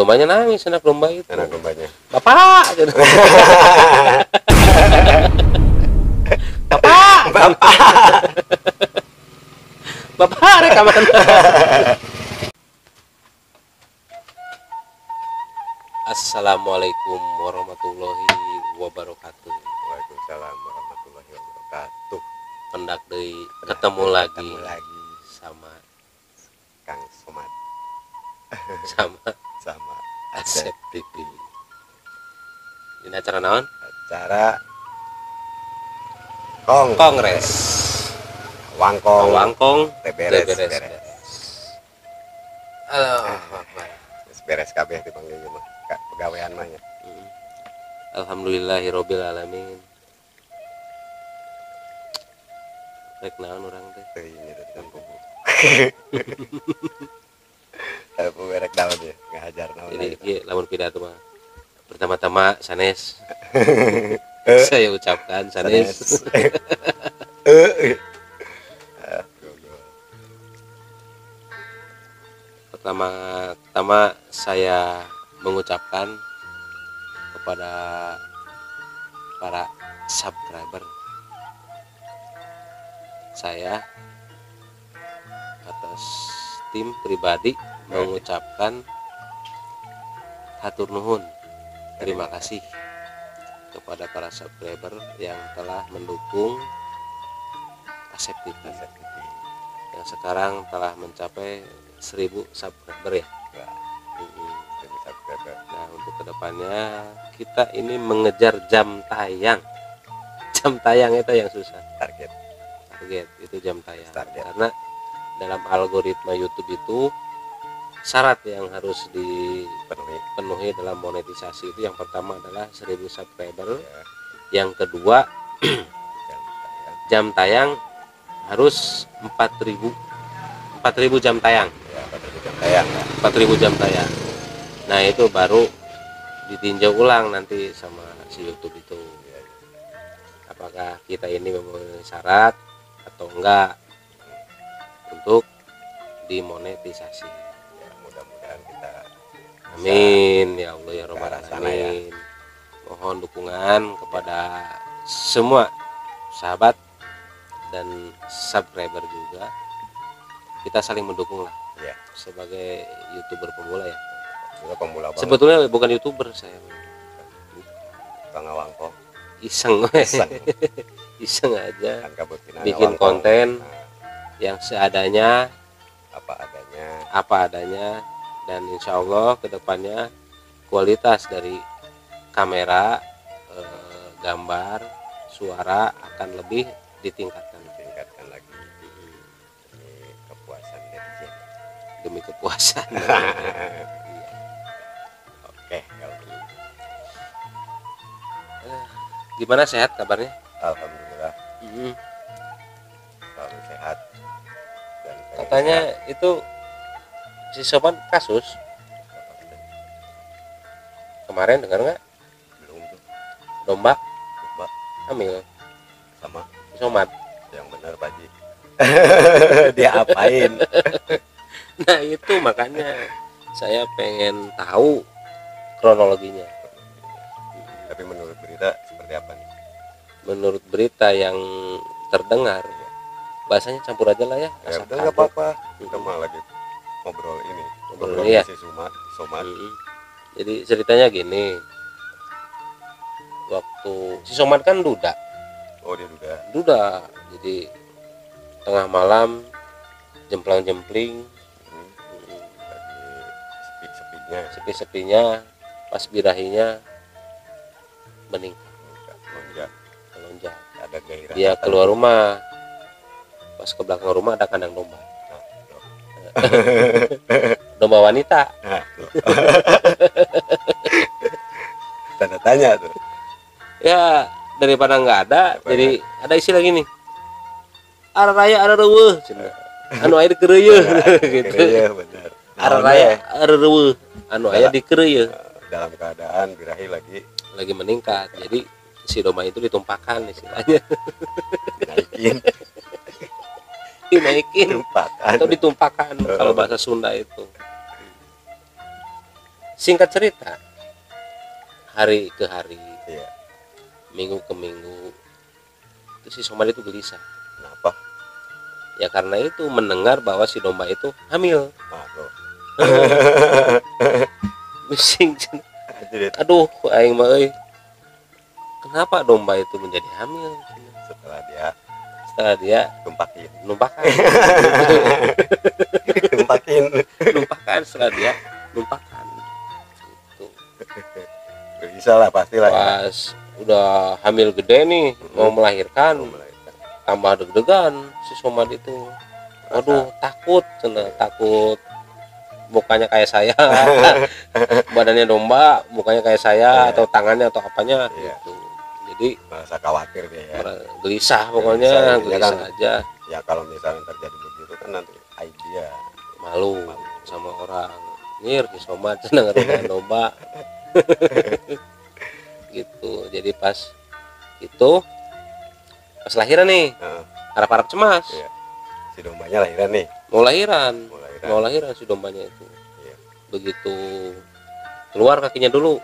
Dombanya nangis, anak domba itu. Anak dombanya. Bapak gitu. Bapak Bapak rekaman. Assalamualaikum warahmatullahi wabarakatuh. Waalaikumsalam warahmatullahi wabarakatuh. Pendak deui ketemu lagi sama Kang Somad sama sama Asep TV. Ini acara naon? acara Kongres wangkong beres. Halo, beres kabeh dipanggil mah pegawaian mah nya. Alhamdulillahirabbil alamin. Rek naon urang teh? Teu ini teh kubu. Aku berek daun ya, ngajar naon. Jadi ieu lamun pidato mah pertama-tama sanes. Saya ucapkan sanes. Pertama-tama saya mengucapkan kepada para subscriber saya atas tim pribadi mengucapkan hatur nuhun, terima kasih kepada para subscriber yang telah mendukung Asep TV yang sekarang telah mencapai 1000 subscriber ya. Nah, untuk kedepannya kita ini mengejar jam tayang. Jam tayang itu yang susah. Target itu jam tayang. Karena dalam algoritma YouTube itu syarat yang harus dipenuhi dalam monetisasi itu yang pertama adalah 1000 subscriber. Yang kedua jam tayang harus 4000 jam tayang. 4000 jam tayang. Nah, itu baru ditinjau ulang nanti sama si YouTube itu. Apakah kita ini memenuhi syarat atau enggak untuk dimonetisasi. Ya, mudah-mudahan kita amin ya Allah ya Rabbal alamin. Mohon dukungan kepada semua sahabat dan subscriber juga. Kita saling mendukung lah ya. Sebagai YouTuber pemula ya. Pemula banget. Sebetulnya bukan YouTuber saya. Bang Wangkong. Iseng iseng aja bikin wangkong. Konten yang seadanya apa adanya dan insya Allah kedepannya kualitas dari kamera, gambar, suara akan lebih ditingkatkan lagi demi kepuasan netizen. Demi kepuasan. Oke, kalau begitu. Gimana, sehat kabarnya? Alhamdulillah selalu sehat dan katanya sehat. itu si Sopan kasus kemarin, dengar nggak? Belum tuh. Domba Coba hamil sama Somad. yang benar Pak Ji. Dia apain? Nah, itu makanya saya pengen tahu kronologinya. Tapi menurut berita seperti apa nih? Menurut berita yang terdengar, bahasanya campur aja lah ya. Ya udah nggak apa-apa. Kita mah lagi ngobrol ya. Si Somad. Jadi ceritanya gini, waktu si Somad kan duda. Oh, dia Duda. Jadi tengah malam jemplang-jempling, lagi sepi-sepinya, pas birahinya meningkat. Melonjak. Ada gairah. Dia keluar rumah. Pas ke belakang rumah ada kandang domba. Domba wanita. Tanda tanya tuh. Ya, daripada nggak ada, jadi ada istilah gini. Ara raya ara reueuh, anu aya di keureueuh gitu. Iya, benar. Ara raya ara reueuh, anu aya di keureueuh. Dalam keadaan birahi lagi meningkat. Jadi si domba itu ditumpahkan istilahnya. dinaikin tumpahkan atau ditumpahkan kalau bahasa Sunda itu. Singkat cerita, hari ke hari, Iya. minggu ke minggu, itu si Somad itu gelisah. Kenapa? Ya karena itu mendengar bahwa si domba itu hamil. Ah, tuh. Bising. Jadi Aduh, aing mah euy. Kenapa domba itu menjadi hamil? setelah dia Tumpakin, numpakin numpakan setelah dia numpakan. Gitu. bisa lah pastilah ya. Pas udah hamil gede nih, mau melahirkan, tambah deg-degan si Somad itu. Aduh, takut, takut mukanya kayak saya, badannya domba, mukanya kayak saya, atau tangannya atau apanya gitu. Jadi merasa khawatir dia ya. Gelisah pokoknya, gelisah kan, aja. Ya kalau misalnya terjadi begitu kan nanti dia malu sama orang. Nyir si Somad seneng ngeredain domba. Gitu. Jadi pas itu pas lahiran nih, harap-harap cemas. Iya. Si dombanya lahiran nih. Mau lahiran si dombanya itu. Iya. Begitu keluar kakinya dulu,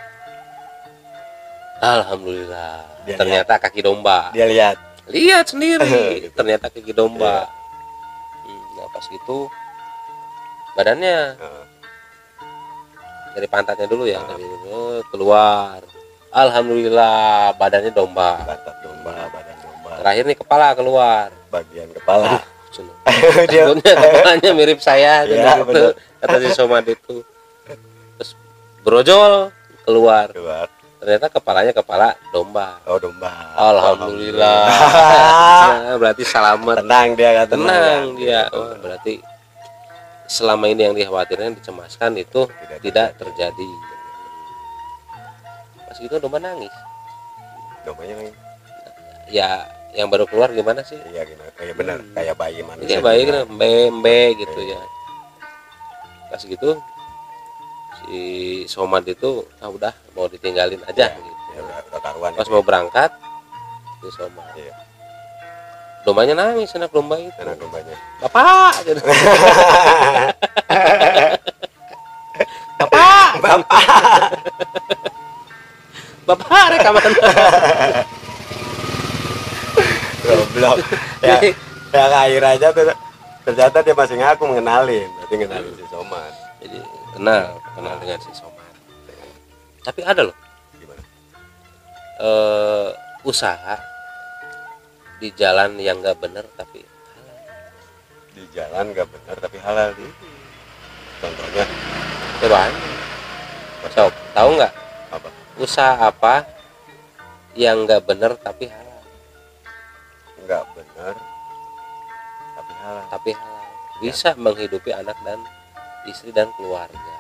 alhamdulillah, dia ternyata lihat. Kaki domba. Dia lihat sendiri. Gitu. Ternyata kaki domba. Iya. Nah pas gitu badannya dari pantatnya dulu ya, dari keluar. Alhamdulillah, badannya domba. Pantat domba, badan domba. Terakhir nih kepala keluar. Bagian kepala. Takutnya kepalanya mirip saya, ya, gitu. Kata si Somad itu. Terus brojol keluar. Ternyata kepalanya kepala domba. Oh, domba. Alhamdulillah. Nah, berarti selamat. Tenang dia kan, tenang dia. Oh, berarti selama ini yang dikhawatirkan, dicemaskan itu tidak terjadi. Pas gitu domba nangis. Dombanya nangis. Ya, yang baru keluar gimana sih? Iya, gimana? Kayak benar, kayak bayi manusia. Iya, bayi kan mbe gitu ya. Pas gitu si Somad itu udah mau ditinggalin aja gitu. Ya, udah karuan. Pas mau berangkat si Somad. Iya. Dombanya nangis, anak domba itu. Anak dombanya. Bapak. Gitu. Bapak rekaman. Goblok. Ya akhir aja tuh. Ternyata dia masih ngaku mengenalin. Berarti ngenalin si Somad. Jadi kenal dengan si Somad. Tapi ada loh. Gimana? Usaha di jalan yang nggak benar tapi halal. Di jalan nggak benar tapi halal. Contohnya? Ya banyak. Sob, tahu nggak? Apa? Usaha apa yang nggak benar tapi halal? Nggak benar tapi halal. Tapi halal. Bisa menghidupi anak dan istri dan keluarga.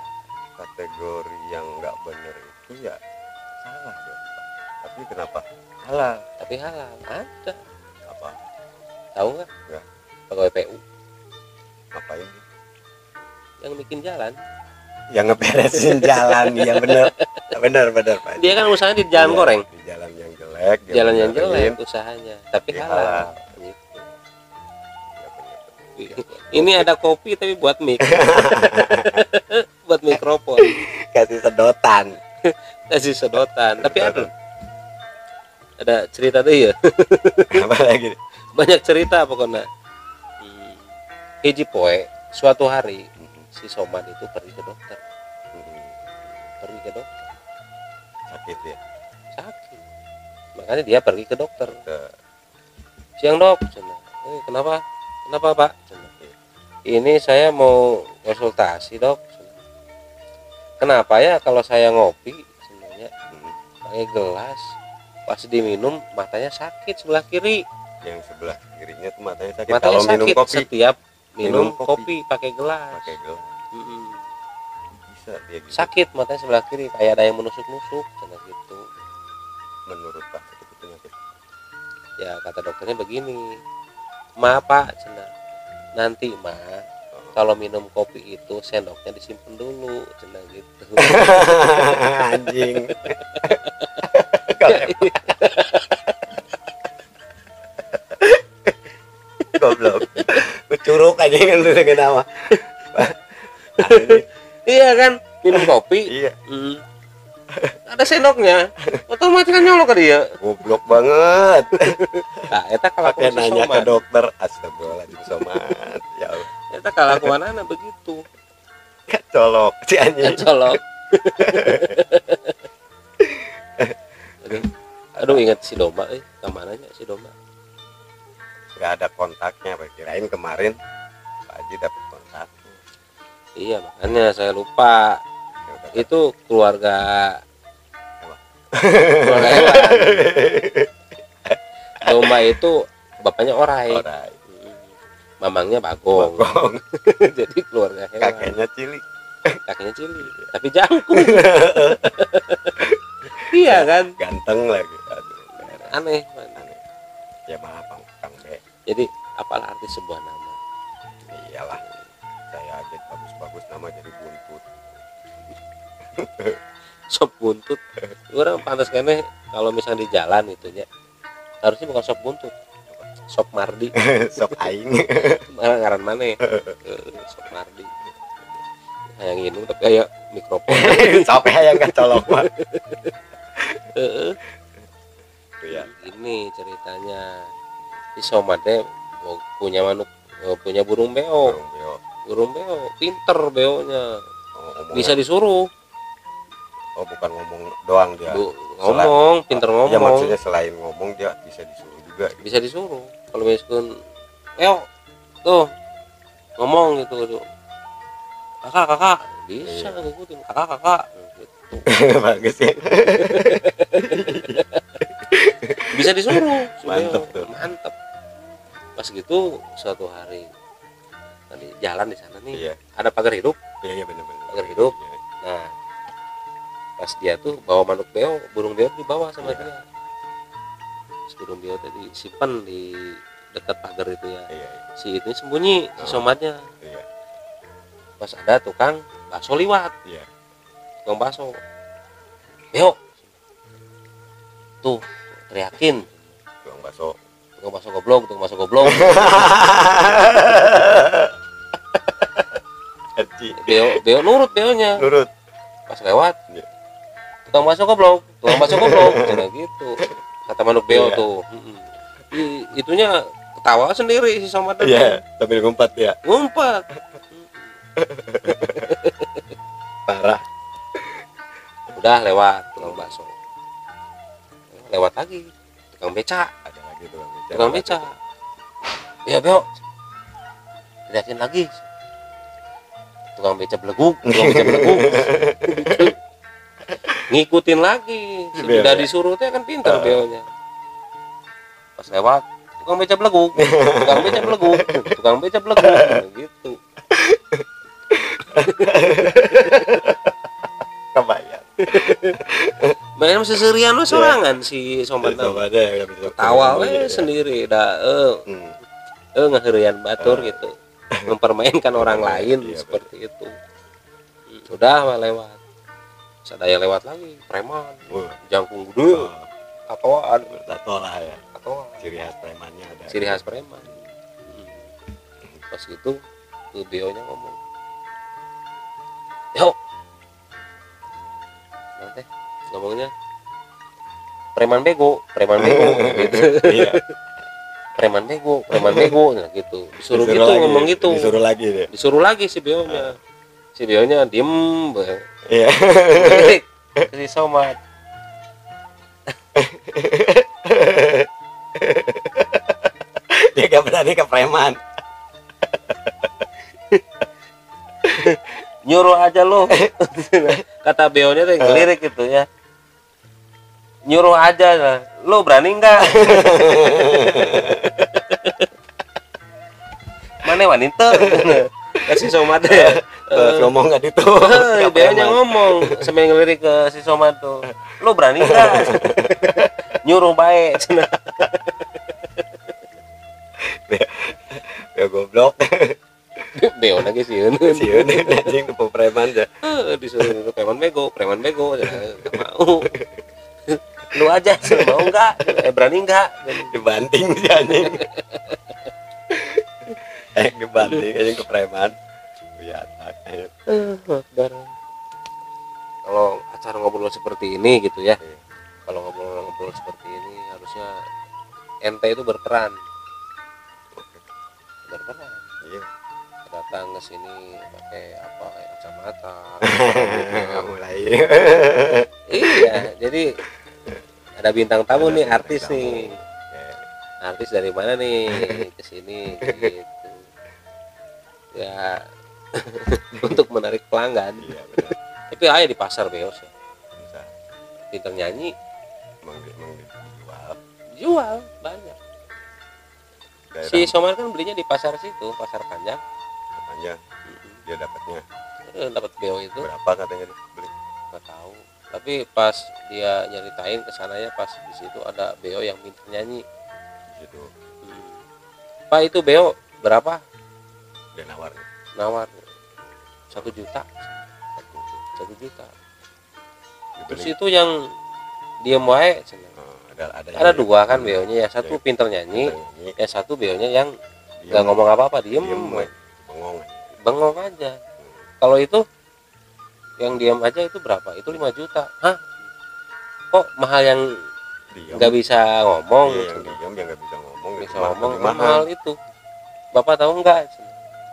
Kategori yang nggak benar itu ya salah ya. Tapi kenapa halal? Tapi halal ada. Apa? Tahu nggak? Nggak. Pegawai PU. Ngapain? Yang bikin jalan. Yang ngeberesin jalan. Iya benar Pak. Dia kan usahanya di jalan goreng. Di jalan yang jelek. Jalan yang jelek usahanya. Tapi halal. Gitu. Ya, ini ada kopi tapi buat mic. Buat mikrofon. Kasih sedotan. Tapi ada cerita tuh ya. Apa lagi? Banyak cerita pokoknya. Hiji poe suatu hari si Somad itu pergi ke dokter. Sakit ya? Sakit. Makanya dia pergi ke dokter. Siang dok, kenapa Pak? Ini saya mau konsultasi dok. Kenapa ya kalau saya ngopi sebenarnya pakai gelas, pas diminum matanya sakit sebelah kiri. Yang sebelah kirinya tuh matanya sakit. Matanya kalau sakit minum kopi. Setiap minum kopi pakai gelas. Bisa dia gitu. Sakit matanya sebelah kiri, kayak ada yang menusuk-nusuk gitu. Menurut Pak itu penyakit. Ya kata dokternya begini, Pak, nanti kalau minum kopi itu sendoknya disimpan dulu, gitu. Anjing. Goblok. Curug aja kan lu dengan nama. Iya kan, minum kopi kopi. Iya. Ada sendoknya, otomatis kan nyolok ke dia. Goblok banget. Nah, eta Pakai kelakuan si nanya ke Somad. dokter, astagfirullahaladzim Somad. Ya Allah, Eta kelakuan anak begitu. colok si anjing. Colok. Aduh, ingat si Doma, kemananya si Doma? Nggak ada kontaknya, Pak. Kirain kemarin Pak Haji dapat kontak. Iya, makanya saya lupa. Ya udah, Itu keluarga Apa? keluarga hewan. Domba itu bapaknya Orai, Orai. mamangnya Bagong. Bogong. Jadi keluarga hewan. Kakeknya cilik. Kakinya cilik, tapi jangkung. Iya kan? Ganteng lagi. Aduh, beres. Aneh. Aneh. Ya maaf Kang B. Jadi apalah arti sebuah nama? Iyalah. Saya aja bagus-bagus nama jadi buntut. Sop buntut. Orang pantas kene kalau misalnya di jalan itu ya. Harusnya bukan sop buntut. Sop Mardi. Sok aing. Ngaran mana ya? Sop Mardi. Kayak nginum tapi kayak mikrofon. Sampai yang kecolok mah. Ya. Ini ceritanya si Somad punya punya burung beo. Burung beo, pinter beonya. Bisa disuruh. Oh, bukan ngomong doang dia. Ngomong, pinter ngomong. Ya maksudnya selain ngomong dia bisa disuruh juga. Bisa disuruh. Kalau misalkan beo tuh ngomong gitu. Kakak bisa ngikutin kakak gitu. Bagus ya. Bisa disuruh. Mantep tuh. Mantep. Pas gitu suatu hari tadi jalan di sana nih, Iya. ada pagar hidup. Iya benar-benar. Pagar hidup. Iya. Nah, pas dia tuh bawa manuk beo, burung beo dibawa sama Iya. dia. Terus burung beo tadi simpan di dekat pagar itu ya. Iya. Si itu sembunyi, si Somadnya. Iya. Pas ada tukang bakso liwat, Iya. tukang bakso. Beo. Tuh, teriakin. Tukang bakso. Tukang bakso goblok, tukang bakso goblok. Beo nurut beonya. Nurut. Pas lewat, Iya. tukang bakso goblok, cina gitu. Kata manuk beo Iya. tuh. Itunya ketawa sendiri si Somad. Iya, sambil ngumpet ya. Ngumpet. Parah. Udah lewat tukang bakso. Lewat lagi tukang beca. Ada lagi tuh Tukang beca. Ya beo. Liatin lagi. Tukang beca beleguk. Ngikutin lagi. Si Beo, udah ya? disuruh teh kan pintar beonya. Pas lewat tukang beca beleguk. Tukang beca beleguk gitu. Kebayang. Bayar seserian mah sorangan si Somad. Sama ada yang bisa Tawa ya. sendiri dah ngeherian batur gitu. Mempermainkan orang lain Iya, seperti itu. Sudah mah lewat. Terus ada yang lewat lagi, preman. Jangkung gede, tatoan, Tato lah ya. tatoan. Ciri khas premannya ada. Ciri khas preman. Pas gitu tuh bionya ngomong, yo nanti ngomongnya preman bego gitu. Iya. preman bego nah gitu disuruh gitu lagi, ngomong gitu disuruh lagi deh. si bionya diem Iya. balik ke si Somad. Dia gak berani ke preman. Nyuruh aja lo. Kata beonya tuh ngelirik gitu ya, nyuruh aja lo berani nggak? Mana wanita kasih Somad ya. Ngomong gak itu. Beonya ngomong sambil ngelirik ke si Somad tuh, lo berani nggak? Nyuruh baik. Ya goblok. Beo lagi sih Siun anjing tuh preman ya. disuruh preman bego nggak mau. Lu aja mau nggak? Berani nggak? Dibanting si anjing. Dibanting anjing ke preman. Biasa. kalau acara ngobrol seperti ini gitu ya, Iya. kalau ngobrol-ngobrol seperti ini harusnya ente itu berperan. Oke. Berperan Iya. datang ke sini pakai apa, kayak kacamata Mulai. iya, jadi ada bintang tamu nih, Ada artis tamu. nih, Oke. artis dari mana nih ke sini gitu ya. Untuk menarik pelanggan. Iya benar. Tapi aja di pasar beos ya, Bisa. pinter nyanyi, Emang dijual. jual banyak. Daerah Si Somar kan belinya di pasar situ, pasar Panjang. panjang dia dapatnya Dapat beo itu berapa katanya dia beli? nggak tahu, tapi pas dia nyeritain kesananya pas di situ ada beo yang pinter nyanyi. Gitu. Pak, itu beo berapa? Dia nawarnya. Nawar 1 juta. Satu. 1 juta. Terus Dibeli. itu yang diem wae cenah. Ada Ada 2 kan beonya, yang satu pinter nyanyi, nyanyi. yang satu beonya yang Diem. nggak ngomong apa-apa, diem we. Bengong. bengong aja. Kalau itu yang diam aja itu berapa? Itu 5 juta. Hah? Kok mahal yang Diem. nggak bisa ngomong? Iya, yang diem yang nggak bisa ngomong. Nggak bisa Mahal, ngomong, lebih mahal itu. Bapak tahu nggak?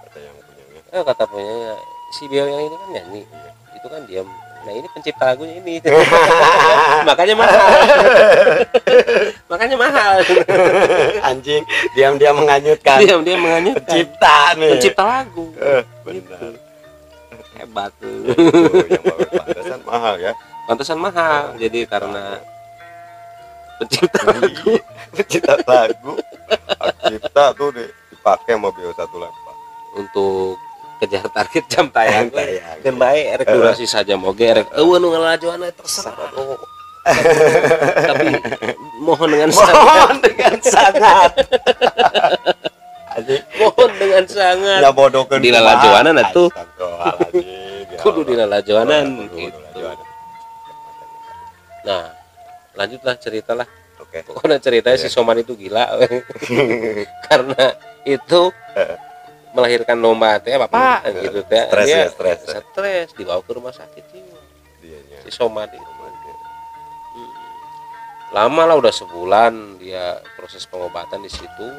kata yang punyanya. Kata punyanya, si beo yang ini kan nyanyi, Iya. itu kan diam. Nah ini pencipta lagunya ini. Makanya mahal. Makanya mahal. Anjing, diam-diam menganyutkan. Dia menganyutkan. Pencipta nih. Pencipta lagu. Benar. Hebat tuh. Itu yang bagus, pantesan mahal ya. Pantesan mahal. Jadi karena pencipta lagu. Pencipta lagu. Hak cipta tuh dipakai sama Bio18. Untuk kejar target jam tayang. Tayang. Kan baik erek durasi saja moge erek nu ngalajuan terserah. Tapi mohon dengan sangat. Mohon dengan sangat. Anjing. Mohon dengan sangat. Nyabodokeun Di lalajoanan atuh. Astagfirullahaladzim, ya Kudu di Allah. lalajoanan Kudu gitu. lalajoanan. Nah, lanjutlah ceritalah. Oke. Pokoknya ceritanya si Soman itu gila. Karena itu melahirkan lomba teh bapak gitu teh. Stres Dia ya, stres. stres dibawa ke rumah sakit jiwa. Dianya. Si Soman itu. Lama lah, udah sebulan dia proses pengobatan di situ.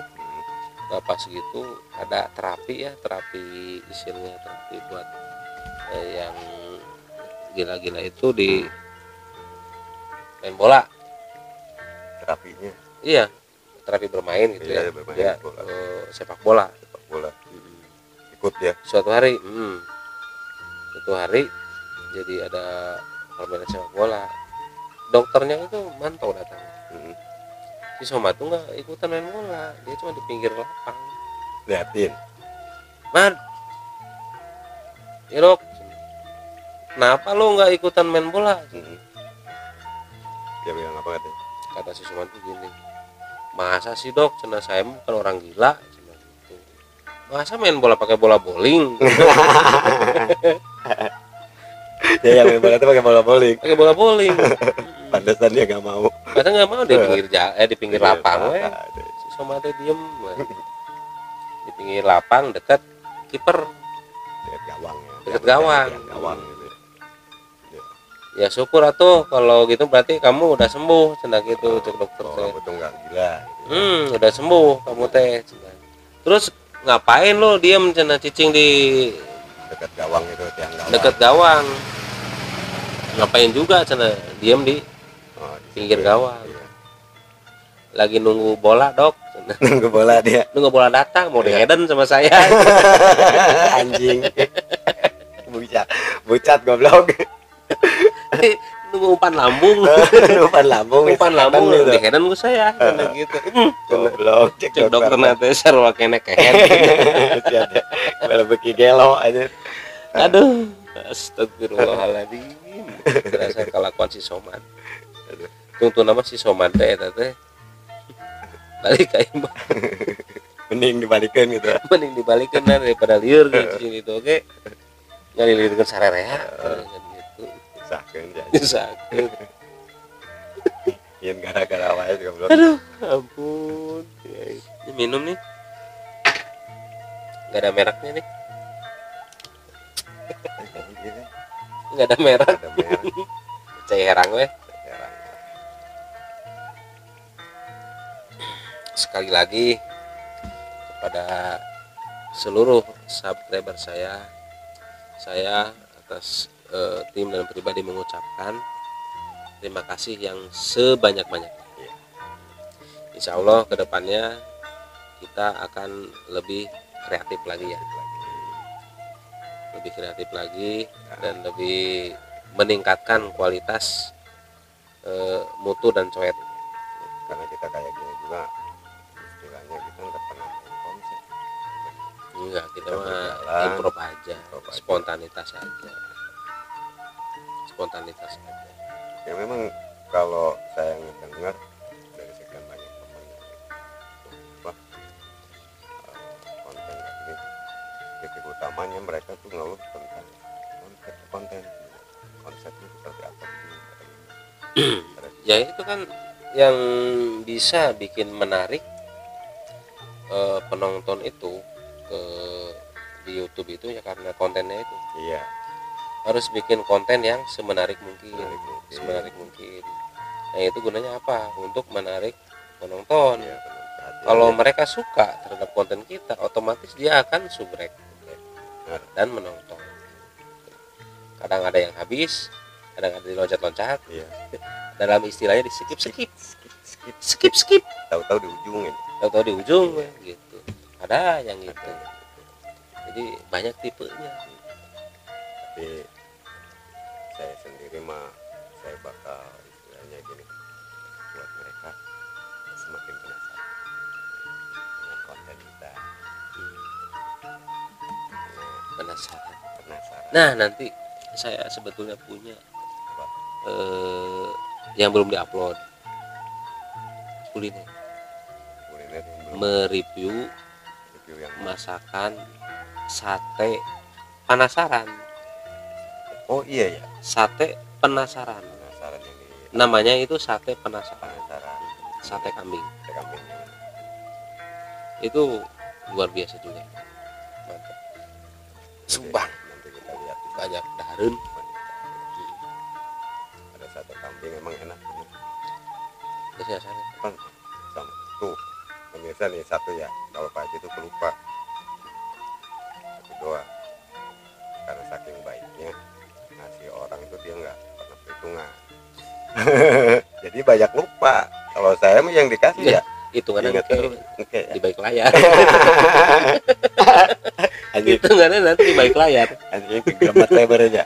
Nah, pas gitu ada terapi ya, terapi istilahnya terapi buat yang gila-gila itu di main bola. Terapinya Iya, terapi bermain gitu Iya, ya. bermain Dia bola. sepak bola. sepak bola. Ikut dia. Suatu hari, jadi ada permainan sepak bola. Dokternya itu mantau datang. Si Soma tuh nggak ikutan main bola, dia cuma di pinggir lapang. Liatin. Man, ya dok, kenapa lo nggak ikutan main bola? Dia bilang apa katanya? Kata si Soma tuh gini, masa sih dok, cina saya bukan orang gila, cina gitu. Masa main bola pakai bola bowling? Dia yang main bola itu pakai bola bowling. Pakai bola bowling. Pantesan dia nggak mau. Kata nggak mau di pinggir di pinggir Iya, lapang, we. Si Soma teh diem, we. Di pinggir lapang dekat kiper. Dekat gawang ya. Dekat gawang. Yang gawang gitu. Ya syukur atuh kalau gitu, berarti kamu udah sembuh, cenah gitu cek dokter teh. Kamu tuh nggak gila. Udah sembuh kamu teh, cenah. Terus ngapain lo diem cenah cicing di Dekat gawang itu, tiang gawang. dekat gawang? Ngapain juga cenah diem di Di pinggir situ. gawang. Iya. Lagi nunggu bola dok, cenah. Nunggu bola dia. Nunggu bola datang mau diheden sama saya. Anjing. Bucat goblok. Nunggu umpan lambung. Umpan lambung. Umpan lambung gitu. diheden ku saya, cenah gitu. Goblok. Cek dokter nanti sarua kene kehen. Kalau beki gelo aja. Aduh, astagfirullahaladzim. Terasa kelakuan si Soman. Tungtu nama si Soman teh teh. Balik ka imah. Mending dibalikin gitu. Mending dibalikin daripada liur gitu sini tuh, oke. Ngalilirkeun sarerea gitu. Sahkeun jadi. Sakit. Yen gara-gara wae goblok. Aduh, ampun. Ya, ini minum nih. Gak ada mereknya nih. nggak ada merek. Ada merek. Ceherang weh. Heran. Sekali lagi kepada seluruh subscriber saya atas tim dan pribadi mengucapkan terima kasih yang sebanyak-banyaknya. Insya Allah kedepannya kita akan lebih kreatif lagi ya, lebih kreatif lagi dan lebih meningkatkan kualitas mutu dan coet. Karena kita kayak gini juga istilahnya kita nggak pernah main konsep. Enggak, kita mah berjalan, improv aja, improv aja. spontanitas aja. Ya memang kalau saya mendengar dari sekian banyak teman wah, konten kayak gini titik utamanya mereka tuh ngeluh tentang konsepnya seperti apa begini. Ya itu kan yang bisa bikin menarik penonton itu ke di YouTube itu ya karena kontennya itu. Iya, Harus bikin konten yang semenarik mungkin. Nah itu gunanya apa? Untuk menarik penonton. iya, Kalau mereka suka terhadap konten kita, otomatis dia akan subrek dan menonton. Kadang ada yang habis, kadang ada di loncat-loncat. iya. Dalam istilahnya di skip. Tahu-tahu di ujung ini. Tahu-tahu di ujung gitu. Ada yang gitu. Jadi banyak tipenya. Tapi saya sendiri mah saya bakal istilahnya gini buat mereka semakin penasaran dengan konten kita. Penasaran. Penasaran. Nah nanti saya sebetulnya punya Apa? yang belum diupload kuliner Kuliner yang belum mereview review yang masakan sate penasaran. oh iya ya, Sate penasaran penasaran yang di namanya itu sate penasaran, penasaran sate kambing kambingnya. itu luar biasa juga, mantap. Subang Nanti kita lihat di banyak dahareun. ada sate kambing emang enak bener. Terus ya sana Kan sama tuh pemirsa nih satu ya, kalau Pak Haji itu pelupa satu doang karena saking baiknya ngasih orang itu dia nggak pernah perhitungan. Jadi banyak lupa. Kalau saya mah yang dikasih ya hitungannya ingat terus. Oke di balik layar. Hitungannya nanti di balik layar. Anjing kegemat lebar aja.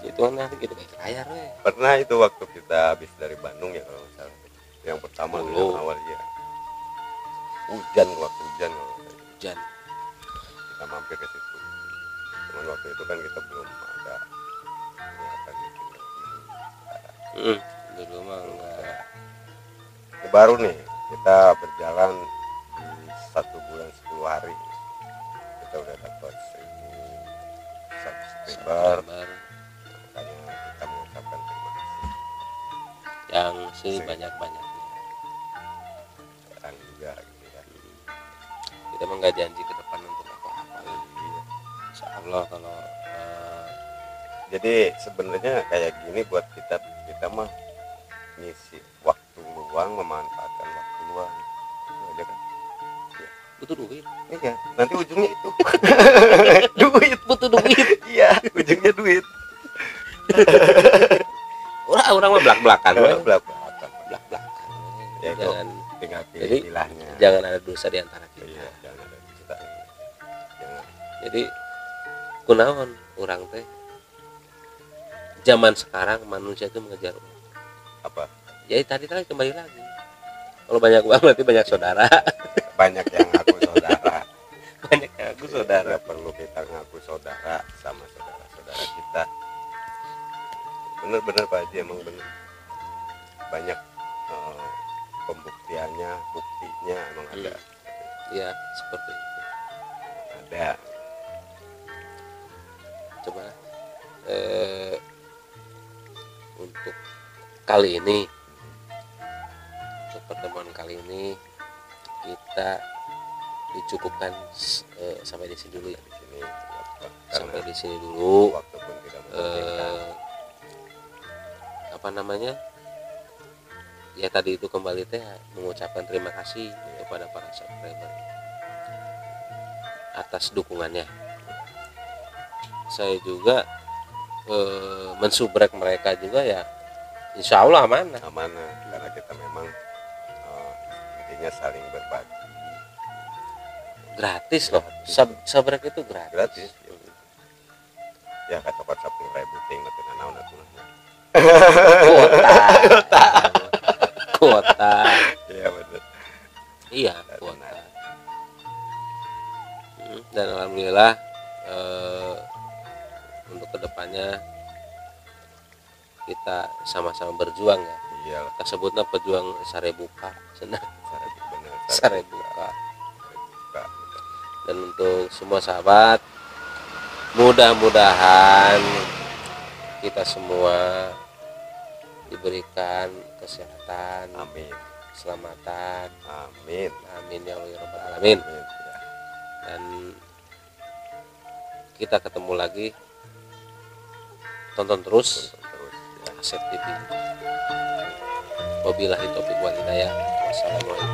Hitungannya nanti di balik layar weh. Pernah itu waktu kita habis dari Bandung ya kalau nggak salah. Yang pertama Dulu. yang awal ya. Hujan waktu hujan kalau nggak salah. Hujan. Kita mampir ke situ. Cuman waktu itu kan kita belum ada niatan bikin kayak gini. Dulu mah enggak. Ini baru nih kita berjalan di 1 bulan 10 hari kita udah dapat 1.000 subscriber. Makanya kita mengucapkan terima kasih Yang sebanyak-banyaknya. sekarang juga gitu ya. Kita mah nggak janji ke depan untuk apa-apa. Iya. Insya Allah kalau Jadi sebenarnya kayak gini buat kita mah ngisi waktu luang, memanfaatkan waktu luang itu aja kan. butuh duit. Iya, nanti ujungnya itu duit, Butuh duit. iya ujungnya duit. Orang mah belak-belakan weh. Belak-belakan. Belak-belakan. Ya, itu Jangan tinggal pilih Jadi, istilahnya. jangan ada dosa di antara kita. Iya, jangan ada kita. Jangan. Jadi kunaon orang teh zaman sekarang manusia itu mengejar uang. Apa? Jadi tadi kembali lagi. Kalau banyak uang berarti banyak saudara. Banyak yang ngaku saudara. Banyak yang aku saudara. Nggak perlu kita ngaku saudara sama saudara-saudara kita. Bener-bener Pak Haji, emang bener. Banyak pembuktiannya, buktinya emang ada. Ya seperti itu. Ada. Coba untuk kali ini, untuk pertemuan kali ini kita dicukupkan sampai di sini dulu ya. Di sini sampai di sini dulu. waktu pun tidak memungkinkan. Apa namanya, ya tadi itu kembali teh mengucapkan terima kasih kepada para subscriber atas dukungannya. Saya juga mensubrek mereka juga ya, insya Allah amanah. Karena kita memang intinya saling berbagi. Gratis loh, subrek itu gratis. Ya kata 10.000 ting mah teu naon atuh. Kuota. Iya benar. Iya, kuota. Dan alhamdulillah untuk kedepannya kita sama-sama berjuang ya. Iya, Kita sebutnya pejuang sarebuka, senang benar. sarebuka. Dan untuk semua sahabat, mudah-mudahan kita semua diberikan kesehatan, amin, keselamatan, amin, amin ya Allah ya Rabbal alamin. amin. Ya. Dan kita ketemu lagi, tonton terus Terus ya. Asep TV. Wabillahi taufiq wal hidayah. Wassalamualaikum